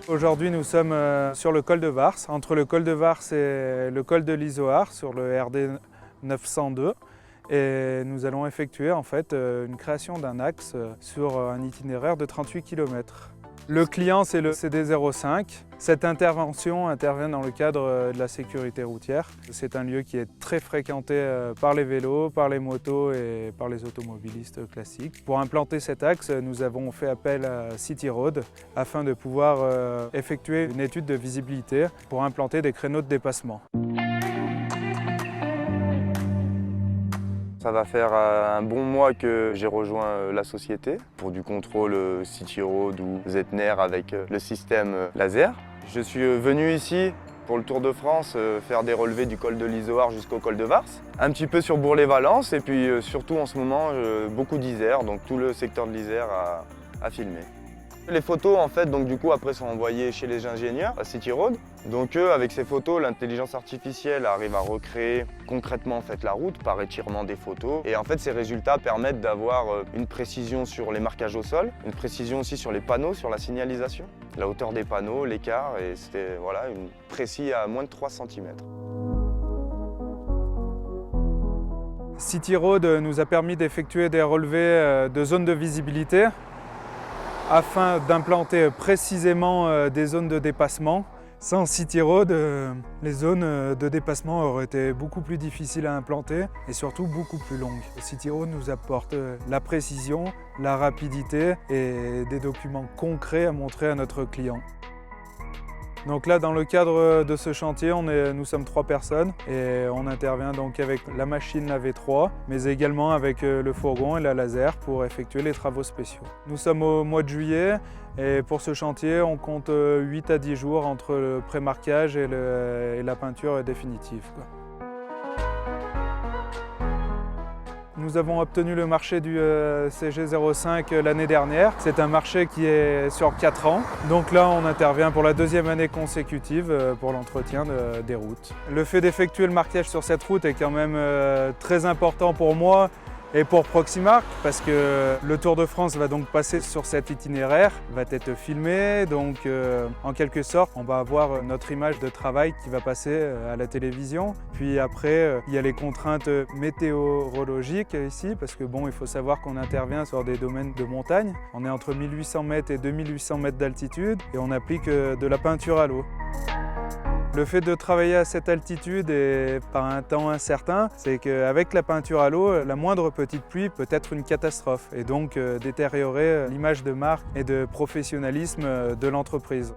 Aujourd'hui, nous sommes sur le col de Vars, entre le col de Vars et le col de l'Izoard, sur le RD 902. Et nous allons effectuer en fait une création d'un axe sur un itinéraire de 38 km. Le client, c'est le CD05. Cette intervention intervient dans le cadre de la sécurité routière. C'est un lieu qui est très fréquenté par les vélos, par les motos et par les automobilistes classiques. Pour implanter cet axe, nous avons fait appel à City Road afin de pouvoir effectuer une étude de visibilité pour implanter des créneaux de dépassement. Ça va faire un bon mois que j'ai rejoint la société pour du contrôle City Road ou Zettner avec le système laser. Je suis venu ici pour le Tour de France faire des relevés du col de l'Izoard jusqu'au col de Vars. Un petit peu sur Bourg-les-Valences et puis surtout en ce moment beaucoup d'Isère, donc tout le secteur de l'Isère à filmer. Les photos en fait donc du coup après sont envoyées chez les ingénieurs à City Road. Donc eux avec ces photos l'intelligence artificielle arrive à recréer concrètement en fait la route par étirement des photos et en fait ces résultats permettent d'avoir une précision sur les marquages au sol, une précision aussi sur les panneaux, sur la signalisation, la hauteur des panneaux, l'écart et c'était voilà une précis à moins de 3 cm. City Road nous a permis d'effectuer des relevés de zones de visibilité afin d'implanter précisément des zones de dépassement. Sans City Road, les zones de dépassement auraient été beaucoup plus difficiles à implanter et surtout beaucoup plus longues. City Road nous apporte la précision, la rapidité et des documents concrets à montrer à notre client. Donc là, dans le cadre de ce chantier, nous sommes 3 personnes et on intervient donc avec la machine, la V3, mais également avec le fourgon et la laser pour effectuer les travaux spéciaux. Nous sommes au mois de juillet et pour ce chantier, on compte 8 à 10 jours entre le pré-marquage et la peinture définitive. Nous avons obtenu le marché du CG05 l'année dernière. C'est un marché qui est sur 4 ans. Donc là, on intervient pour la 2e année consécutive pour l'entretien des routes. Le fait d'effectuer le marquage sur cette route est quand même très important pour moi et pour Proximark parce que le Tour de France va donc passer sur cet itinéraire, va être filmé, donc en quelque sorte on va avoir notre image de travail qui va passer à la télévision. Puis après il y a les contraintes météorologiques ici parce que bon, il faut savoir qu'on intervient sur des domaines de montagne. On est entre 1800 mètres et 2800 mètres d'altitude et on applique de la peinture à l'eau. Le fait de travailler à cette altitude et par un temps incertain, c'est qu'avec la peinture à l'eau, la moindre petite pluie peut être une catastrophe et donc détériorer l'image de marque et de professionnalisme de l'entreprise.